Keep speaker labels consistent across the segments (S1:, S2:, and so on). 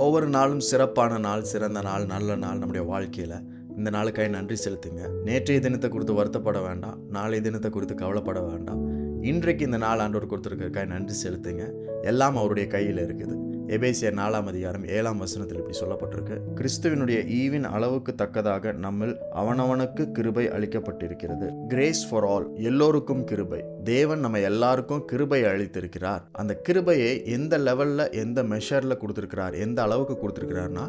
S1: ஒவ்வொரு நாளும் சிறப்பான நாள், சிறந்த நாள், நல்ல நாள் நம்முடைய வாழ்க்கையில். இந்த நாளுக்காக நன்றி செலுத்துங்க. நேற்றைய தினத்தை குறித்து வருத்தப்பட வேண்டாம், நாளைய தினத்தை குறித்து கவலைப்பட வேண்டாம். இன்றைக்கு இந்த நாள் ஆண்டவர் கொடுத்துருக்கிறதுக்காக நன்றி செலுத்துங்க. எல்லாம் அவருடைய கையில் இருக்குது. எபேசியர் 4:7 இப்படி சொல்லப்பட்டிருக்கு, கிறிஸ்துவினுடைய ஈவின் அளவுக்கு தக்கதாக நம்மில் அவனவனுக்கு கிருபை அளிக்கப்பட்டிருக்கிறது. கிரேஸ் ஃபார் ஆல், எல்லோருக்கும் கிருபை. தேவன் நம்ம எல்லாருக்கும் கிருபை அளித்திருக்கிறார். அந்த கிருபையை எந்த லெவல்ல, எந்த மெஷர்ல கொடுத்திருக்கிறார், எந்த அளவுக்கு கொடுத்திருக்கிறார்னா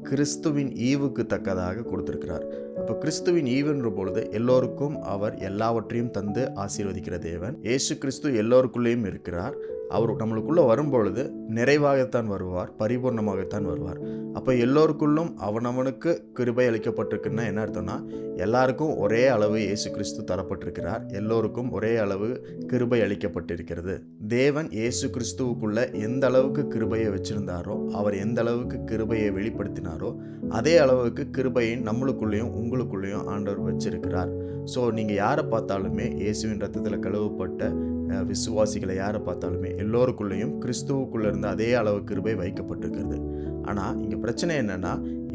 S1: கிறிஸ்துவின் ஈவுக்கு தக்கதாக கொடுத்திருக்கிறார். அப்போ கிறிஸ்துவின் ஈவுன்ற பொழுது எல்லோருக்கும் அவர் எல்லாவற்றையும் தந்து ஆசீர்வதிக்கிற தேவன். இயேசு கிறிஸ்து எல்லோருக்குள்ளேயும் இருக்கிறார். அவர் நம்மளுக்குள்ளே வரும்பொழுது நிறைவாகத்தான் வருவார், பரிபூர்ணமாகத்தான் வருவார். அப்போ எல்லோருக்குள்ளும் அவனவனுக்கு கிருபை அளிக்கப்பட்டிருக்குன்னா என்ன அர்த்தம்னா, எல்லாருக்கும் ஒரே அளவு இயேசு கிறிஸ்து தரப்பட்டிருக்கிறார். எல்லோருக்கும் ஒரே அளவு கிருபை அளிக்கப்பட்டிருக்கிறது. தேவன் இயேசு கிறிஸ்துவுக்குள்ள எந்த அளவுக்கு கிருபையை வச்சிருந்தாரோ, அவர் எந்த அளவுக்கு கிருபையை வெளிப்படுத்தினாரோ, அதே அளவுக்கு கிருபையை நம்மளுக்குள்ளேயும் உங்களுக்குள்ளேயும் ஆண்டவர் வச்சிருக்கிறார். ஸோ நீங்கள் யாரை பார்த்தாலுமே, இயேசுவின் ரத்தத்தில் கழுவப்பட்ட விசுவாசிகளை யாரை பார்த்தாலுமே எல்லோருக்குள்ளேயும் கிறிஸ்துவுக்குள்ளே இருந்த அதே அளவு கிருபை வைக்கப்பட்டிருக்கிறது. ஆனால் இங்கே பிரச்சனை என்னென்னா,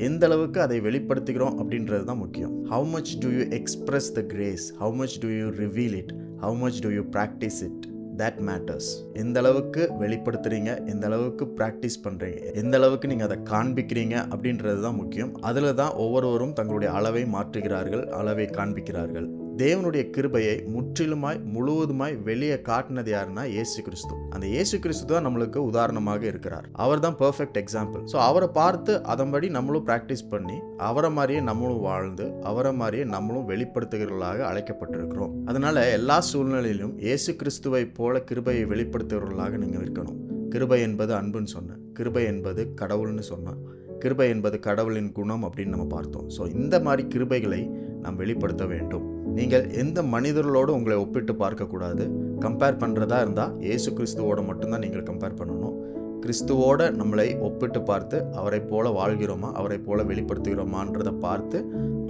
S1: எந்த அளவுக்கு அதை வெளிப்படுத்துகிறோம் அப்படின்றது தான் முக்கியம். How much do you express the grace? How much do you reveal it? How much do you practice it? That matters. எந்த அளவுக்கு வெளிப்படுத்துறீங்க, எந்த அளவுக்கு ப்ராக்டிஸ் பண்ணுறீங்க, எந்த அளவுக்கு நீங்கள் அதை காண்பிக்கிறீங்க அப்படின்றது தான் முக்கியம். அதில் தான் ஒவ்வொருவரும் தங்களுடைய அளவை மாற்றுகிறார்கள், அளவை காண்பிக்கிறார்கள். தேவனுடைய கிருபையை முற்றிலுமாய் முழுவதுமாய் வெளியே காட்டினது யாருன்னா இயேசு கிறிஸ்து. அந்த இயேசு கிறிஸ்து தான் நம்மளுக்கு உதாரணமாக இருக்கிறார். அவர் தான் பெர்ஃபெக்ட் எக்ஸாம்பிள். ஸோ அவரை பார்த்து அதன்படி நம்மளும் ப்ராக்டிஸ் பண்ணி, அவரை மாதிரியே நம்மளும் வாழ்ந்து, அவரை மாதிரியே நம்மளும் வெளிப்படுத்துகிறவர்களாக அழைக்கப்பட்டிருக்கிறோம். அதனால எல்லா சூழ்நிலையிலும் இயேசு கிறிஸ்துவை போல கிருபையை வெளிப்படுத்துகிறவர்களாக நீங்கள் இருக்கணும். கிருபை என்பது அன்புன்னு சொன்னேன், கிருபை என்பது கடவுள்னு சொன்னேன், கிருபை என்பது கடவுளின் குணம் அப்படின்னு நம்ம பார்த்தோம். ஸோ இந்த மாதிரி கிருபைகளை நாம் வெளிப்படுத்த வேண்டும். நீங்கள் எந்த மனிதர்களோடு உங்களை ஒப்பிட்டு பார்க்கக்கூடாது. கம்பேர் பண்ணுறதா இருந்தால் இயேசு கிறிஸ்துவோடு மட்டும்தான் நீங்கள் கம்பேர் பண்ணணும். கிறிஸ்துவோடு நம்மளை ஒப்பிட்டு பார்த்து அவரை போல வாழ்கிறோமா, அவரை போல வெளிப்படுத்துகிறோமான்றதை பார்த்து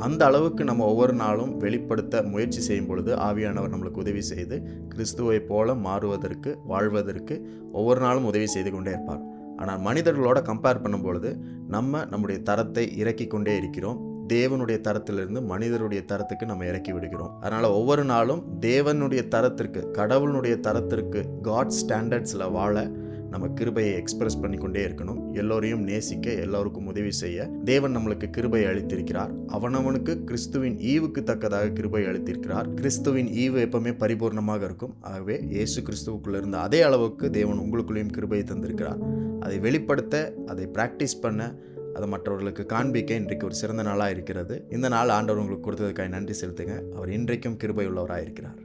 S1: அந்த அளவுக்கு நம்ம ஒவ்வொரு நாளும் வெளிப்படுத்த முயற்சி செய்யும் பொழுது ஆவியானவர் நம்மளுக்கு உதவி செய்து கிறிஸ்துவை போல மாறுவதற்கு, வாழ்வதற்கு ஒவ்வொரு நாளும் உதவி செய்து கொண்டே இருப்பார். ஆனால் மனிதர்களோட கம்பேர் பண்ணும்பொழுது நம்முடைய தரத்தை இறக்கி கொண்டே இருக்கிறோம். தேவனுடைய தரத்திலிருந்து மனிதருடைய தரத்துக்கு நம்ம இறக்கி விடுகிறோம். அதனால் ஒவ்வொரு நாளும் தேவனுடைய தரத்திற்கு, கடவுளுடைய தரத்திற்கு, காட் ஸ்டாண்டர்ட்ஸில் வாழ நம்ம கிருபையை எக்ஸ்பிரஸ் பண்ணி கொண்டே இருக்கணும். எல்லோரையும் நேசிக்க, எல்லோருக்கும் உதவி செய்ய தேவன் நம்மளுக்கு கிருபை அளித்திருக்கிறார். அவனவனுக்கு கிறிஸ்துவின் ஈவுக்கு தக்கதாக கிருபை அளித்திருக்கிறார். கிறிஸ்துவின் ஈவு எப்பவுமே பரிபூர்ணமாக இருக்கும். ஆகவே இயேசு கிறிஸ்துவுக்குள்ள இருந்த அதே அளவுக்கு தேவன் உங்களுக்குள்ளேயும் கிருபையை தந்திருக்கிறார். அதை வெளிப்படுத்த, அதை பிராக்டிஸ் பண்ண, அதை மற்றவர்களுக்கு காண்பிக்க இன்றைக்கு ஒரு சிறந்த நாளாக இருக்கிறது. இந்த நாள் ஆண்டவர் உங்களுக்கு கொடுத்ததுக்காக நன்றி செலுத்துங்க. அவர் இன்றைக்கும் கிருபை உள்ளவராக இருக்கிறார்.